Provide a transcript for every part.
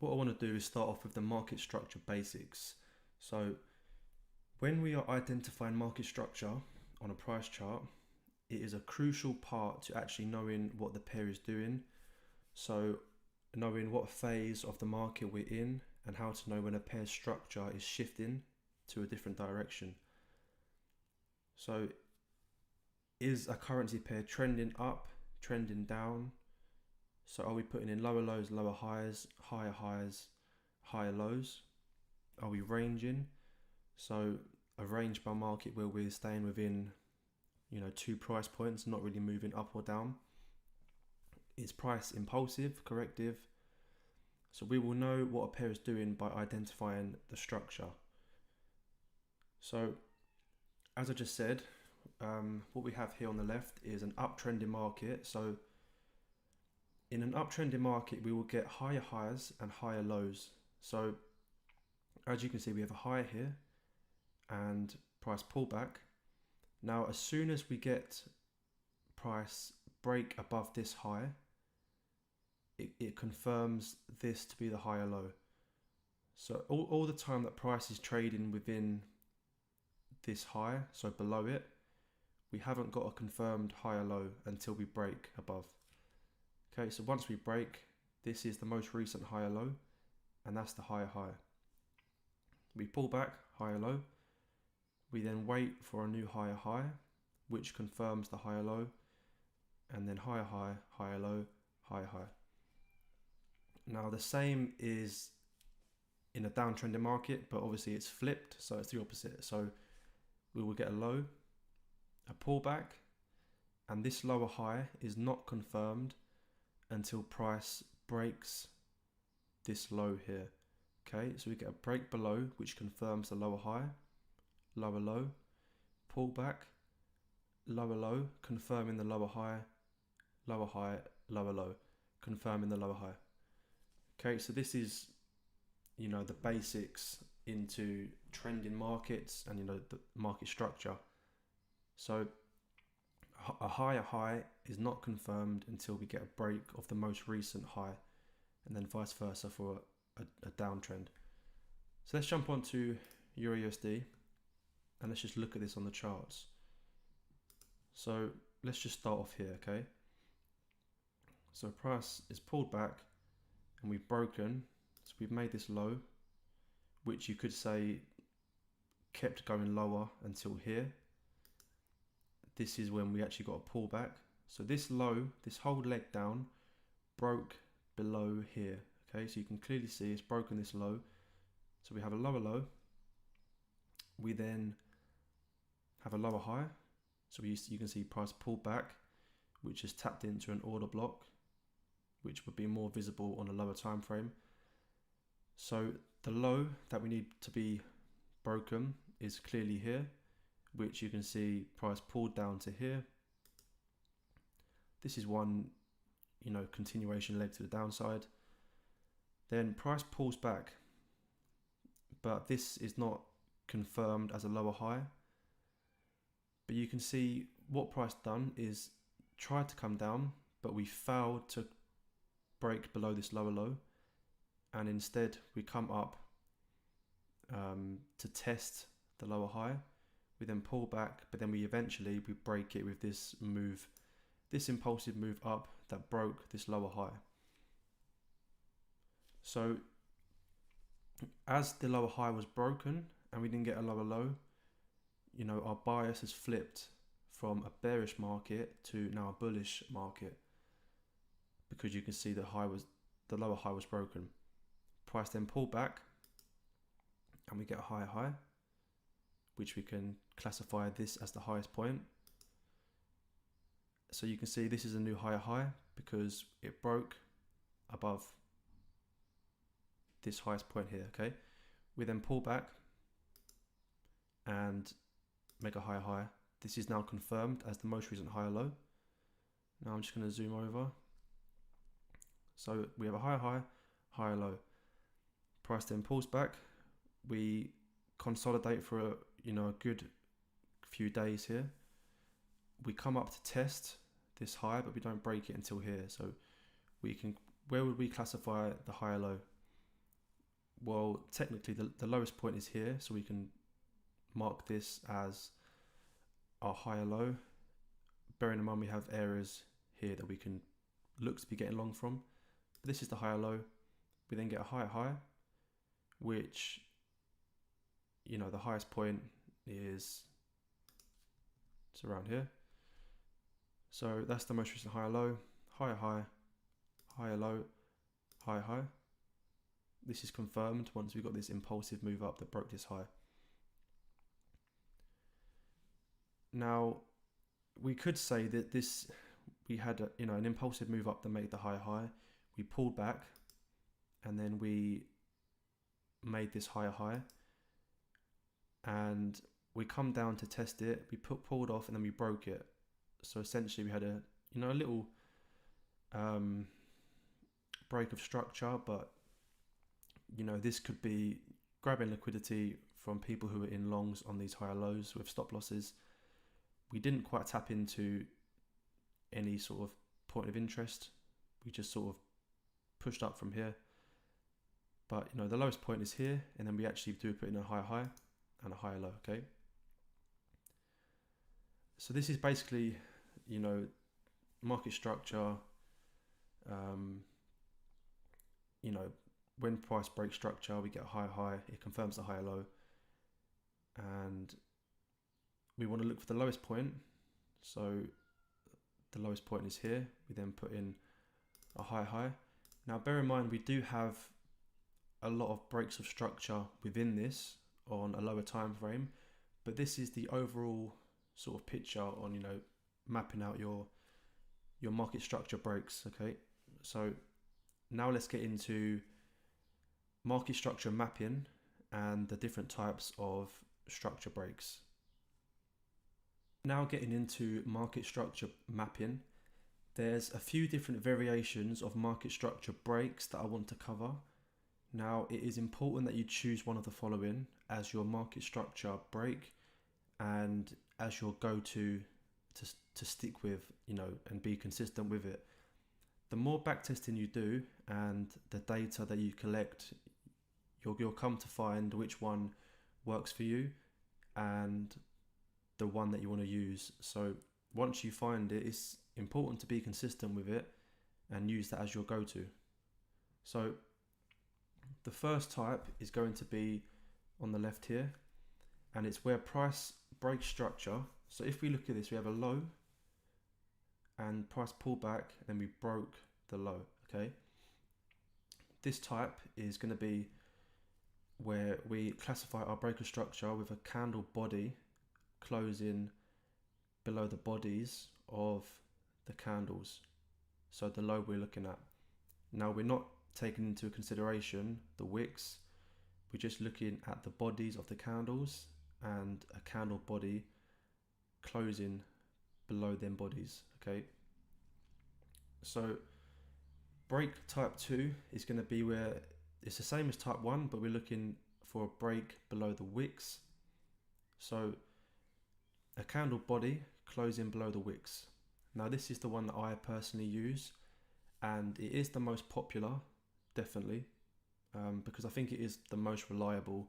what I want to do is start off with the market structure basics. So when we are identifying market structure on a price chart, it is a crucial part to actually knowing what the pair is doing. So knowing what phase of the market we're in and how to know when a pair structure is shifting to a different direction. So is a currency pair trending up, trending down? So are we putting in lower lows, lower highs, higher lows? Are we ranging? So a range bound market where we're staying within, two price points, not really moving up or down. Is price impulsive, corrective? So we will know what a pair is doing by identifying the structure. So as I just said, what we have here on the left is an uptrending market. So in an uptrending market, we will get higher highs and higher lows. So as you can see, we have a high here and price pullback. Now, as soon as we get price break above this high, it confirms this to be the higher low. So all the time that price is trading within this high, so below it, we haven't got a confirmed higher low until we break above. Okay, so once we break, this is the most recent higher low, and that's the higher high. We pull back, higher low. We then wait for a new higher high, which confirms the higher low, and then higher high, higher low, higher high. Now the same is in a downtrending market, but obviously it's flipped, so it's the opposite. So we will get a low, a pullback, and this lower high is not confirmed until price breaks this low here. Okay, so we get a break below, which confirms the lower high, lower low, pullback, lower low, confirming the lower high, lower high, lower low, confirming the lower high. Okay, so this is, the basics into trending markets and, the market structure. So a higher high is not confirmed until we get a break of the most recent high, and then vice versa for a downtrend. So let's jump onto Euro USD and let's just look at this on the charts. So let's just start off here, okay? So price is pulled back and we've broken. So we've made this low, which you could say kept going lower until here. This is when we actually got a pullback. So this low, this whole leg down, broke below here. Okay, so you can clearly see it's broken this low. So we have a lower low. We then have a lower high. So you can see price pulled back, which is tapped into an order block, which would be more visible on a lower time frame. So the low that we need to be broken is clearly here, which you can see price pulled down to here. This is one, continuation leg to the downside. Then price pulls back, but this is not confirmed as a lower high. But you can see what price done is tried to come down, but we failed to break below this lower low, and instead we come up to test the lower high. We then pull back, but then we break it with this move, this impulsive move up that broke this lower high. So as the lower high was broken and we didn't get a lower low, our bias has flipped from a bearish market to now a bullish market, because you can see the lower high was broken. Price then pulled back and we get a higher high, which we can classify this as the highest point. So you can see this is a new higher high because it broke above this highest point here, okay? We then pull back and make a higher high. This is now confirmed as the most recent higher low. Now I'm just going to zoom over. So we have a higher high, higher low. Price then pulls back. We consolidate for a good few days here. We come up to test this high, but we don't break it until here. So where would we classify the higher low? Well, technically the lowest point is here, so we can mark this as our higher low. Bearing in mind we have areas here that we can look to be getting long from. But this is the higher low. We then get a higher high, which, you know, the highest point is it's around here. So that's the most recent higher low, higher high, higher low, higher high. This is confirmed once we got this impulsive move up that broke this high. Now, we could say that we had an impulsive move up that made the higher high. We pulled back, and then we made this higher high, and we come down to test it. We pulled off, and then we broke it. So essentially, we had a little break of structure, but this could be grabbing liquidity from people who are in longs on these higher lows with stop losses. We didn't quite tap into any sort of point of interest. We just sort of pushed up from here. But the lowest point is here, and then we actually do put in a higher high and a higher low, okay? So this is basically, market structure, when price breaks structure, we get a higher high, it confirms the higher low, and we want to look for the lowest point. So the lowest point is here. We then put in a higher high. Now bear in mind, we do have a lot of breaks of structure within this on a lower time frame, but this is the overall sort of picture on mapping out your market structure breaks. Okay, so now let's get into market structure mapping and the different types of structure breaks. Now getting into market structure mapping, there's a few different variations of market structure breaks that I want to cover. Now, it is important that you choose one of the following as your market structure break and as your go-to to stick with, and be consistent with it. The more backtesting you do and the data that you collect, you'll come to find which one works for you and the one that you want to use. So once you find it, it's important to be consistent with it and use that as your go-to. So the first type is going to be on the left here, and it's where price breaks structure. So if we look at this, we have a low and price pulled back, and then we broke the low, okay? This type is going to be where we classify our breaker structure with a candle body closing below the bodies of the candles. So the low we're looking at. Now we're not taking into consideration the wicks. We're just looking at the bodies of the candles and a candle body closing below them bodies, okay? So break type 2 is going to be where it's the same as type 1, but we're looking for a break below the wicks. So a candle body closing below the wicks. Now this is the one that I personally use, and it is the most popular, definitely, because I think it is the most reliable.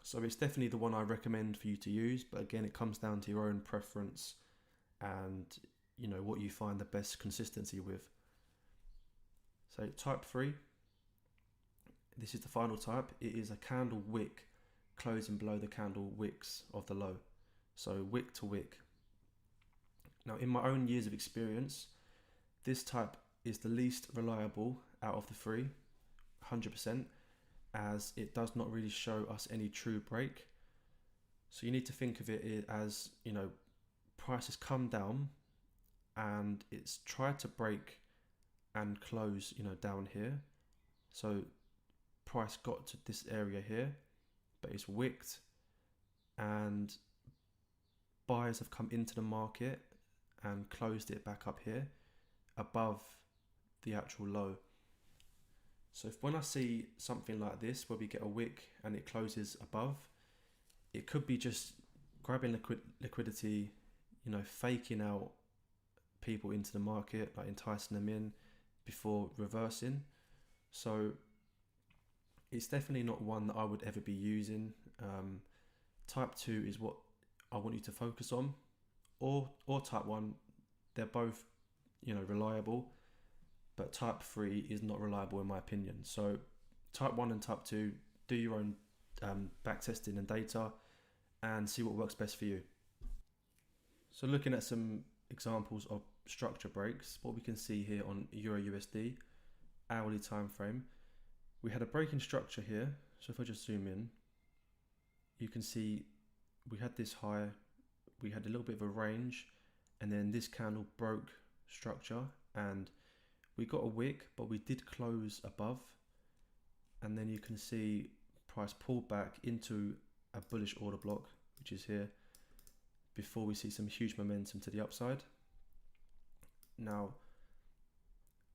So it's definitely the one I recommend for you to use, but again, it comes down to your own preference and what you find the best consistency with. So type 3, this is the final type. It is a candle wick closing below the candle wicks of the low. So wick to wick. Now in my own years of experience, this type is the least reliable out of the three, 100%, as it does not really show us any true break. So you need to think of it as, prices come down and it's tried to break and close, down here. So price got to this area here, but it's wicked, and buyers have come into the market and closed it back up here above the actual low. So when I see something like this where we get a wick and it closes above, it could be just grabbing liquidity, faking out people into the market, like enticing them in before reversing. So It's definitely not one that I would ever be using. Type 2 is what I want you to focus on, or type 1. They're both, reliable, but type 3 is not reliable in my opinion. So type 1 and type 2, do your own back testing and data and see what works best for you. So looking at some examples of structure breaks, what we can see here on Euro USD hourly time frame, we had a breaking structure here. So if I just zoom in, you can see we had this high, we had a little bit of a range, and then this candle broke structure and we got a wick, but we did close above, and then you can see price pull back into a bullish order block, which is here, before we see some huge momentum to the upside. Now,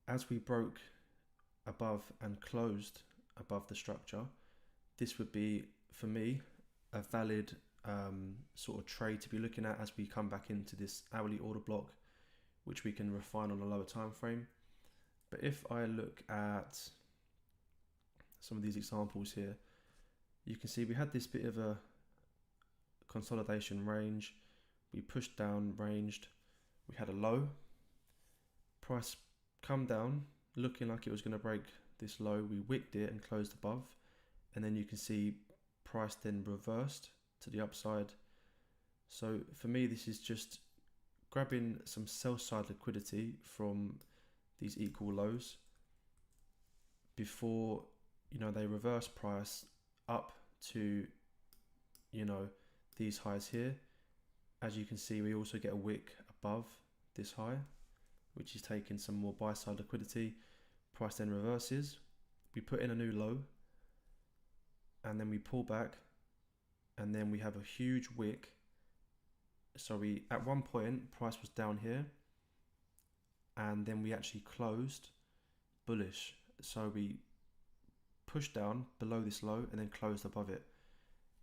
as we broke above and closed above the structure, this would be, for me, a valid sort of trade to be looking at as we come back into this hourly order block, which we can refine on a lower time frame. But if I look at some of these examples here, you can see we had this bit of a consolidation range. We pushed down, ranged, we had a low, price come down, looking like it was going to break this low. We wicked it and closed above, and then you can see price then reversed to the upside. So for me, this is just grabbing some sell side liquidity from these equal lows before they reverse price up to these highs here. As you can see, we also get a wick above this high, which is taking some more buy side liquidity. Price then reverses, we put in a new low, and then we pull back, and then we have a huge wick. So at one point price was down here, and then we actually closed bullish. So we pushed down below this low and then closed above it.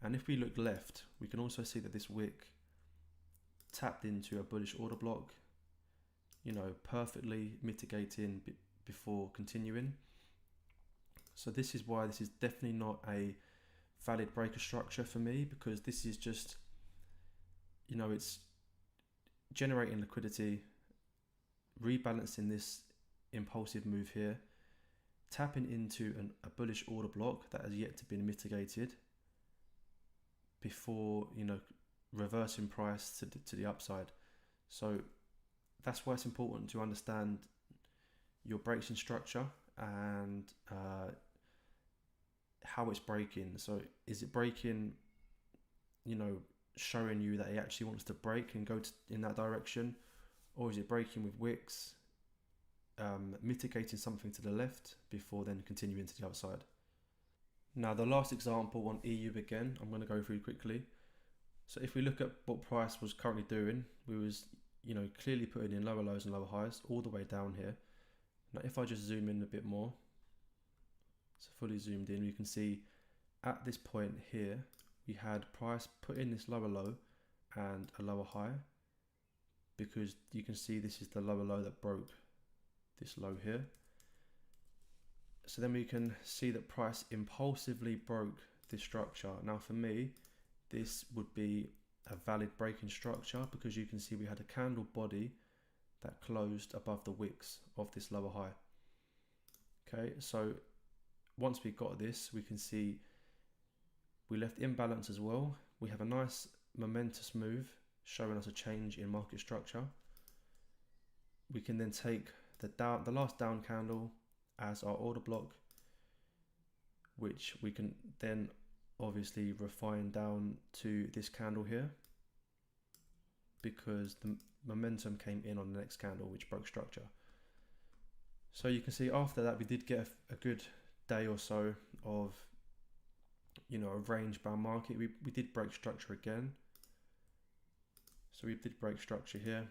And if we look left, we can also see that this wick tapped into a bullish order block, perfectly mitigating before continuing. So this is why this is definitely not a valid breaker structure for me, because this is just, it's generating liquidity, rebalancing this impulsive move here, tapping into a bullish order block that has yet to be mitigated before reversing price to the upside. So that's why it's important to understand your breaks in structure and how it's breaking. So is it breaking, showing you that it actually wants to break and go in that direction, or is it breaking with wicks, mitigating something to the left before then continuing to the upside? Now the last example on EU again, I'm going to go through quickly. So if we look at what price was currently doing, we was clearly putting in lower lows and lower highs all the way down here. Now if I just zoom in a bit more, so fully zoomed in, you can see at this point here we had price put in this lower low and a lower high, because you can see this is the lower low that broke this low here. So then we can see that price impulsively broke this structure. Now for me, this would be a valid breaking structure, because you can see we had a candle body that closed above the wicks of this lower high. Okay, so once we got this, we can see we left imbalance as well. We have a nice momentous move showing us a change in market structure. We can then take the last down candle as our order block, which we can then obviously refine down to this candle here, because the momentum came in on the next candle which broke structure. So you can see after that we did get a good day or so of a range bound market. We did break structure again, so we did break structure here.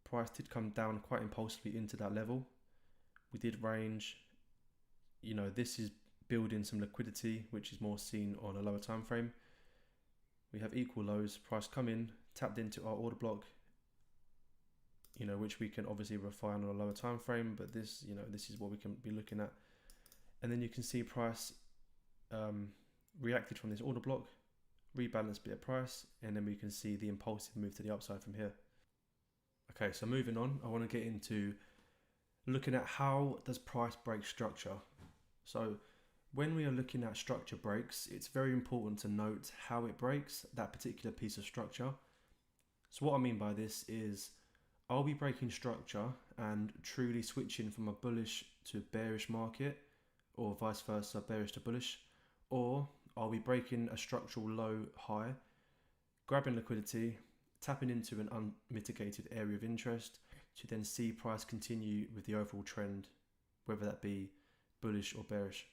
Price did come down quite impulsively into that level. We did range. This is building some liquidity, which is more seen on a lower time frame. We have equal lows. Price come in, tapped into our order block, which we can obviously refine on a lower time frame. But this is what we can be looking at. and then you can see price reacted from this order block, rebalance bit of price, and then we can see the impulsive move to the upside from here. Okay, so moving on, I want to get into looking at how does price break structure. So when we are looking at structure breaks, it's very important to note how it breaks that particular piece of structure. So what I mean by this is I'll be breaking structure and truly switching from a bullish to bearish market, or vice versa, bearish to bullish, or I'll be breaking a structural low high, grabbing liquidity, tapping into an unmitigated area of interest to then see price continue with the overall trend, whether that be bullish or bearish.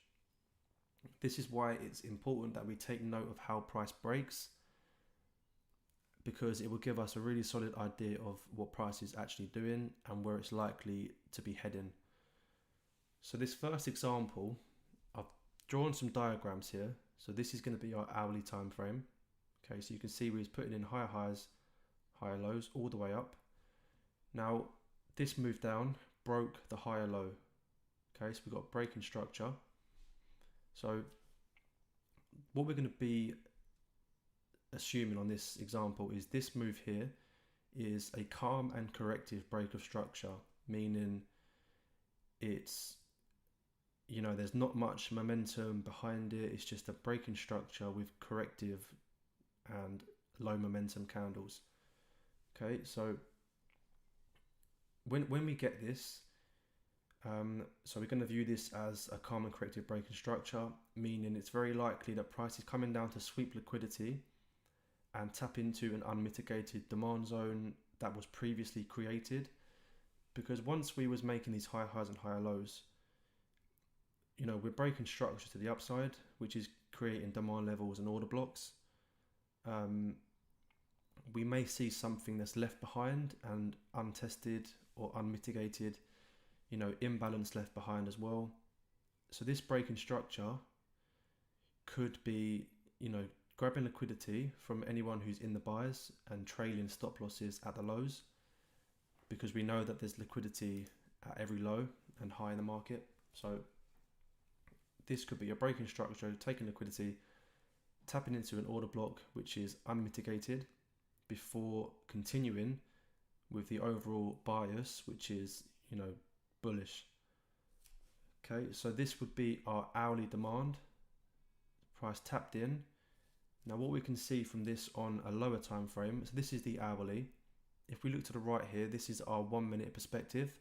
This is why it's important that we take note of how price breaks, because it will give us a really solid idea of what price is actually doing and where it's likely to be heading. So this first example, I've drawn some diagrams here. So this is going to be our hourly time frame. Okay, so you can see we're putting in higher highs, higher lows all the way up. Now this move down broke the higher low. Okay, so we've got breaking structure. So what we're going to be assuming on this example is this move here is a calm and corrective break of structure, meaning it's, you know, there's not much momentum behind it. It's just a breaking structure with corrective and low momentum candles. Okay, so when we get this, so we're going to view this as a calm and corrective breaking structure, meaning it's very likely that price is coming down to sweep liquidity and tap into an unmitigated demand zone that was previously created. Because once we was making these higher highs and higher lows, you know, we're breaking structure to the upside, which is creating demand levels and order blocks. We may see something that's left behind and untested or unmitigated, you know, imbalance left behind as well. So this breaking structure could be, you know, grabbing liquidity from anyone who's in the buys and trailing stop losses at the lows, because we know that there's liquidity at every low and high in the market. So this could be a breaking structure, taking liquidity, tapping into an order block which is unmitigated before continuing with the overall bias, which is, you know, bullish. Okay, so this would be our hourly demand, price tapped in. Now what we can see from this on a lower time frame, so this is the hourly. If we look to the right here, this is our 1 minute perspective.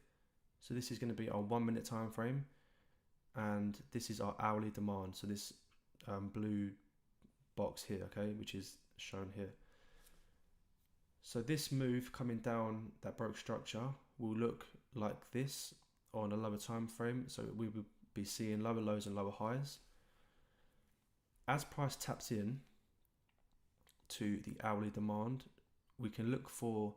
So this is going to be our 1 minute time frame, and this is our hourly demand. So this blue box here, okay, which is shown here. So this move coming down that broke structure will look like this on a lower time frame. So we will be seeing lower lows and lower highs. As price taps in to the hourly demand, we can look for,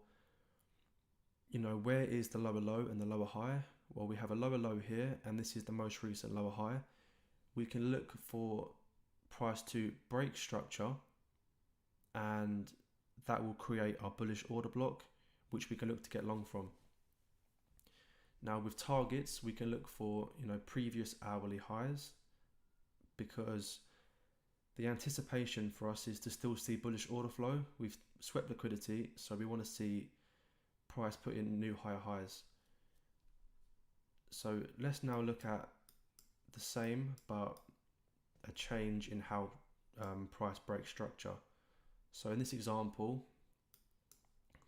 you know, where is the lower low and the lower high? Well, we have a lower low here, and this is the most recent lower high. We can look for price to break structure, and that will create our bullish order block, which we can look to get long from. Now with targets, we can look for, you know, previous hourly highs, because the anticipation for us is to still see bullish order flow. We've swept liquidity, so we want to see price put in new higher highs. So let's now look at the same, but a change in how price breaks structure. So in this example,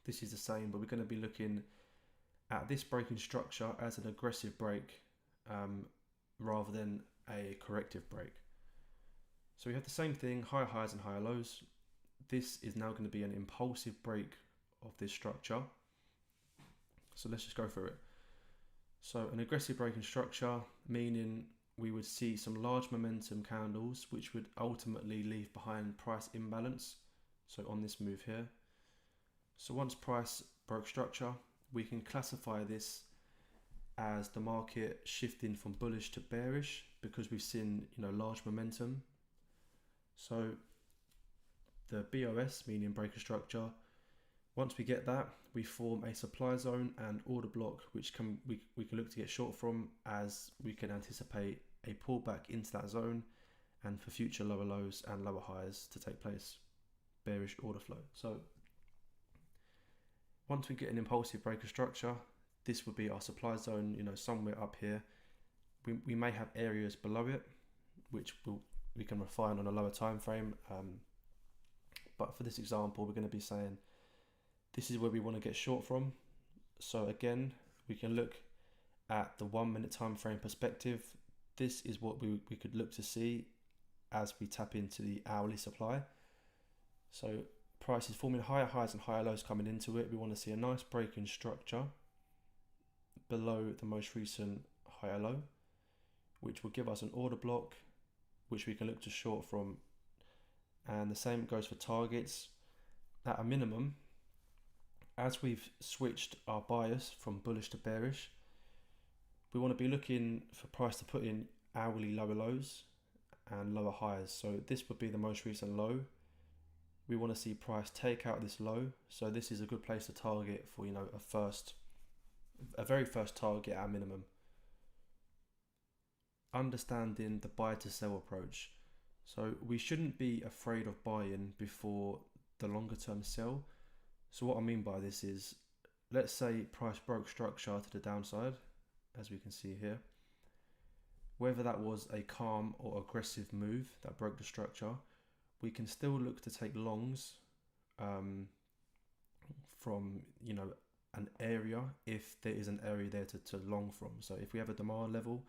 this is the same, but we're going to be looking at this breaking structure as an aggressive break rather than a corrective break. So we have the same thing, higher highs and higher lows. This is now going to be an impulsive break of this structure. So let's just go through it. So an aggressive breaking structure, meaning we would see some large momentum candles, which would ultimately leave behind price imbalance. So on this move here. So once price broke structure, we can classify this as the market shifting from bullish to bearish, because we've seen, you know, large momentum. So the BOS, meaning breaker structure, once we get that, we form a supply zone and order block, which we can look to get short from, as we can anticipate a pullback into that zone and for future lower lows and lower highs to take place. Bearish order flow. So once we get an impulsive breaker structure, this would be our supply zone, somewhere up here. We may have areas below it, which we can refine on a lower time frame. But for this example, we're going to be saying this is where we want to get short from. So again, we can look at the 1 minute time frame perspective. This is what we could look to see as we tap into the hourly supply. So price is forming higher highs and higher lows coming into it. We want to see a nice breaking structure below the most recent higher low, which will give us an order block, which we can look to short from. And the same goes for targets. At a minimum, as we've switched our bias from bullish to bearish, we want to be looking for price to put in hourly lower lows and lower highs. So this would be the most recent low. We want to see price take out this low. So this is a good place to target for, a very first target at a minimum. Understanding the buy to sell approach. So we shouldn't be afraid of buying before the longer term sell. So what I mean by this is, let's say price broke structure to the downside, as we can see here. Whether that was a calm or aggressive move that broke the structure, we can still look to take longs from an area, if there is an area there to long from. So if we have a demand level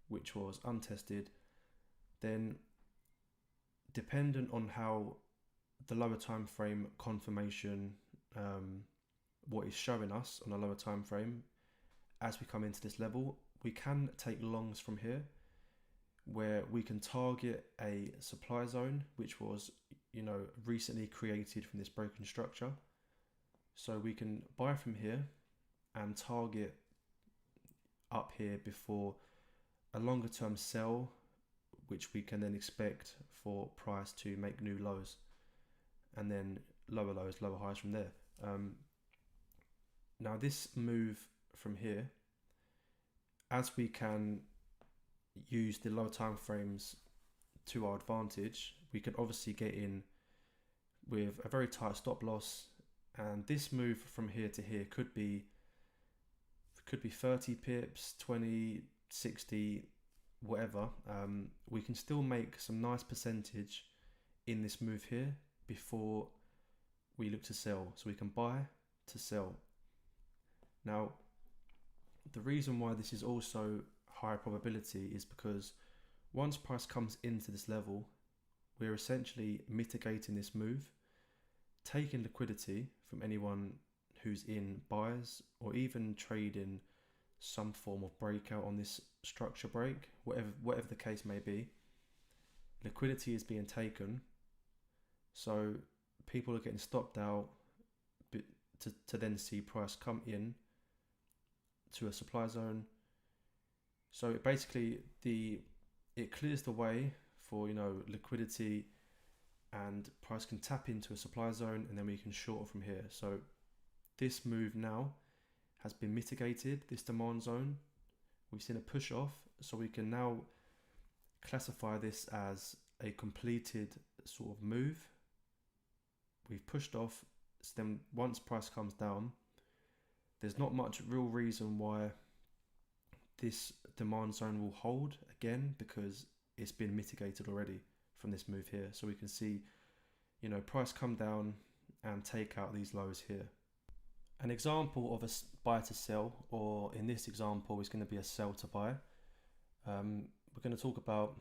which was untested, then dependent on how the lower time frame confirmation, what is showing us on a lower time frame as we come into this level, we can take longs from here, where we can target a supply zone which was recently created from this broken structure. So we can buy from here and target up here before a longer term sell, which we can then expect for price to make new lows, and then lower lows, lower highs from there. Now this move from here, as we can use the lower time frames to our advantage, we can obviously get in with a very tight stop loss, and this move from here to here could be 30 pips, 20, 60, whatever. We can still make some nice percentage in this move here before we look to sell. So we can buy to sell. Now, the reason why this is also higher probability is because once price comes into this level, we're essentially mitigating this move, taking liquidity from anyone who's in buyers or even trading some form of breakout on this structure break, whatever the case may be. Liquidity is being taken, so people are getting stopped out to then see price come in to a supply zone. So it basically it clears the way for liquidity, and price can tap into a supply zone, and then we can short from here. So this move now has been mitigated, this demand zone. We've seen a push off, so we can now classify this as a completed sort of move. We've pushed off, so then once price comes down, there's not much real reason why this demand zone will hold again, because it's been mitigated already from this move here. So we can see, price come down and take out these lows here. An example of a buy to sell, or in this example, is going to be a sell to buy. We're going to talk about,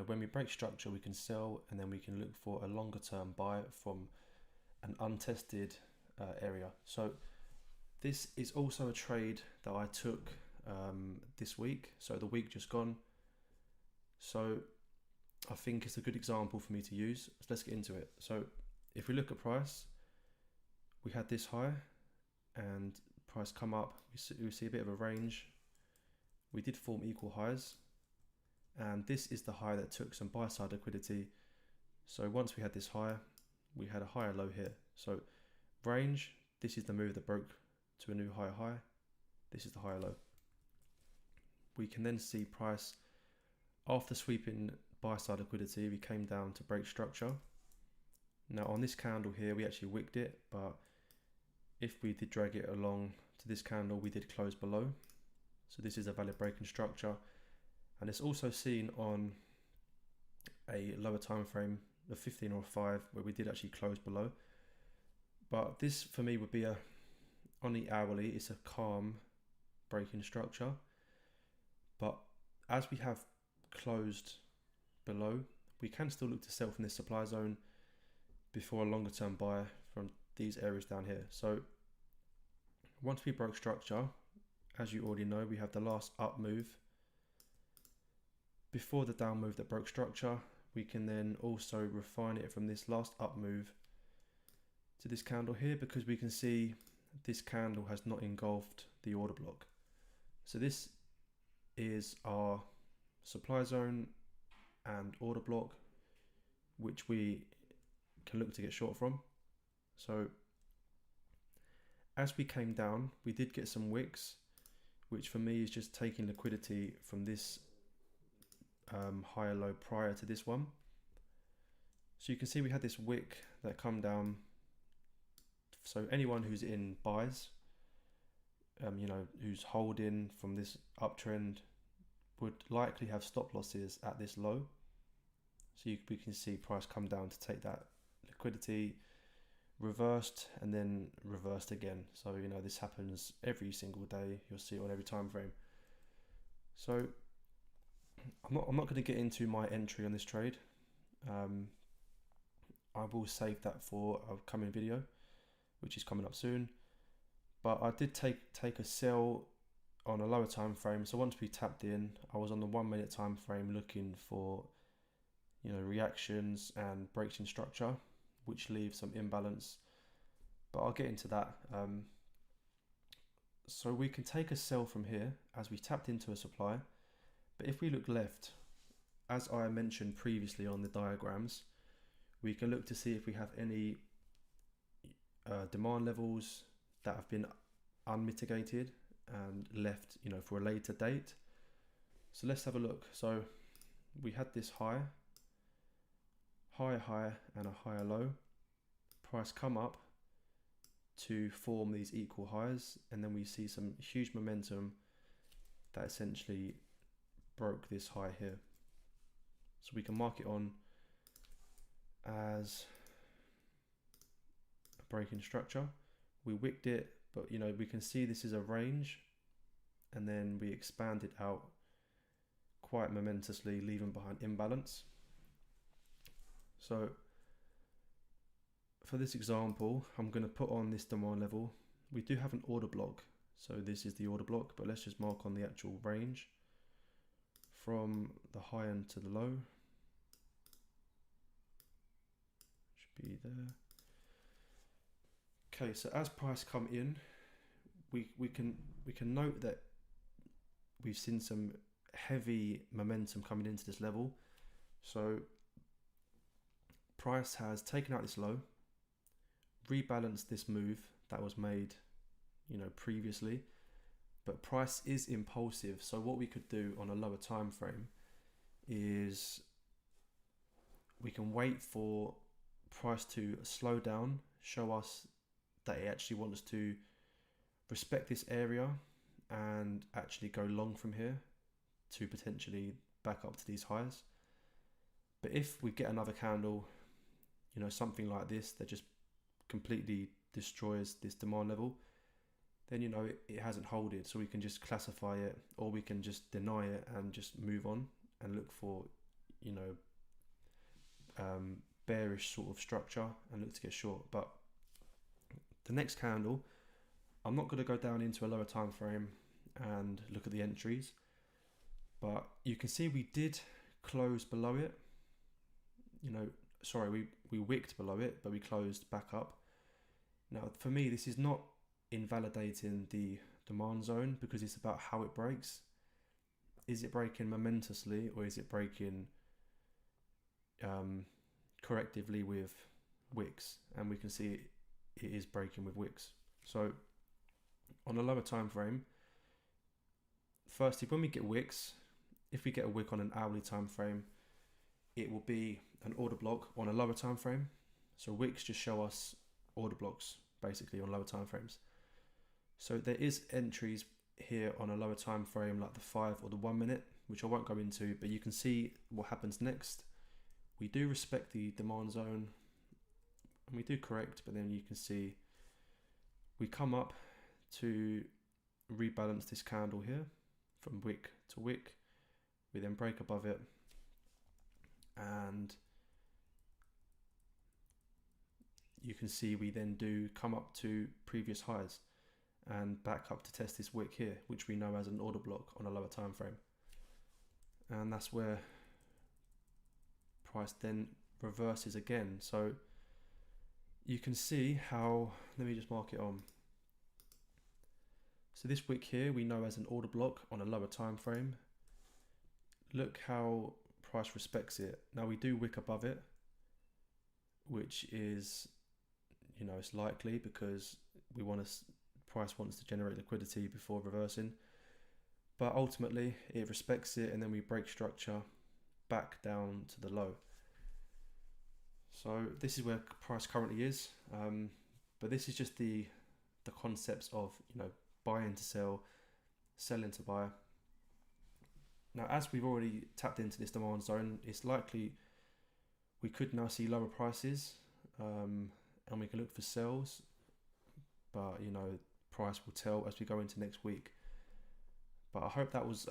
when we break structure, we can sell, and then we can look for a longer term buy from an untested area. So this is also a trade that I took this week, so the week just gone. So I think it's a good example for me to use. So let's get into it. So if we look at price, we had this high and price come up. We see a bit of a range. We did form equal highs, and this is the high that took some buy side liquidity. So once we had this high, we had a higher low here. So range, this is the move that broke to a new higher high. This is the higher low. We can then see price After sweeping buy side liquidity, we came down to break structure. Now on this candle here, we actually wicked it, but if we did drag it along to this candle, we did close below. So this is a valid breaking structure, and it's also seen on a lower time frame, the 15 or 5, where we did actually close below. But this for me would be on the hourly, it's a calm breaking structure. But as we have closed below, we can still look to sell from this supply zone before a longer term buy from these areas down here. So once we broke structure, as you already know, we have the last up move before the down move that broke structure. We can then also refine it from this last up move to this candle here, because we can see this candle has not engulfed the order block. So this is our supply zone and order block, which we can look to get short from. So as we came down, we did get some wicks, which for me is just taking liquidity from this higher low prior to this one. So you can see we had this wick that come down. So anyone who's in buys, you know, who's holding from this uptrend, would likely have stop losses at this low. So we can see price come down to take that liquidity, reversed, and then reversed again. So you know, this happens every single day. You'll see it on every time frame. So I'm not going to get into my entry on this trade. I will save that for a coming video, which is coming up soon. But I did take a sell on a lower time frame. So once we tapped in, I was on the 1 minute time frame looking for, you know, reactions and breaks in structure, which leaves some imbalance, but I'll get into that. So we can take a sell from here as we tapped into a supply, but if we look left, as I mentioned previously on the diagrams, we can look to see if we have any demand levels that have been unmitigated and left, you know, for a later date. So let's have a look. So we had this higher high and a higher low. Price come up to form these equal highs, and then we see some huge momentum that essentially broke this high here. So we can mark it on as a breaking structure. We wicked it, but you know, we can see this is a range, and then we expand it out quite momentously, leaving behind imbalance. So for this example, I'm going to put on this demand level. We do have an order block, so this is the order block, but let's just mark on the actual range from the high end to the low. Should be there. Okay, so as price come in, we can note that we've seen some heavy momentum coming into this level. So price has taken out this low, rebalanced this move that was made, you know, previously, but price is impulsive. So what we could do on a lower time frame is we can wait for price to slow down, show us that it actually wants to respect this area and actually go long from here to potentially back up to these highs. But if we get another candle, you know, something like this that just completely destroys this demand level, then you know it hasn't holded, so we can just classify it, or we can just deny it and just move on and look for, you know, bearish sort of structure and look to get short. But the next candle, I'm not going to go down into a lower time frame and look at the entries, but you can see we did close below it. You know, sorry, we wicked below it, but we closed back up. Now, for me, this is not invalidating the demand zone, because it's about how it breaks. Is it breaking momentously, or is it breaking correctively with wicks? And we can see it is breaking with wicks. So on a lower time frame, firstly, when we get wicks, if we get a wick on an hourly time frame, it will be an order block on a lower time frame. So wicks just show us order blocks basically on lower time frames. So there is entries here on a lower time frame like the 5 or the 1 minute, which I won't go into, but you can see what happens next. We do respect the demand zone and we do correct, but then you can see we come up to rebalance this candle here from wick to wick. We then break above it and you can see we then do come up to previous highs and back up to test this wick here, which we know as an order block on a lower time frame. And that's where price then reverses again. So you can see how, let me just mark it on. So this wick here we know as an order block on a lower time frame. Look how price respects it. Now we do wick above it, which is, you know, it's likely because we want to, price wants to generate liquidity before reversing, but ultimately it respects it and then we break structure back down to the low. So this is where price currently is, but this is just the concepts of, you know, buying to sell, selling to buy. Now as we've already tapped into this demand zone, it's likely we could now see lower prices, and we can look for sells, but you know, price will tell as we go into next week. But I hope that was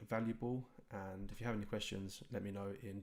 valuable, and if you have any questions, let me know in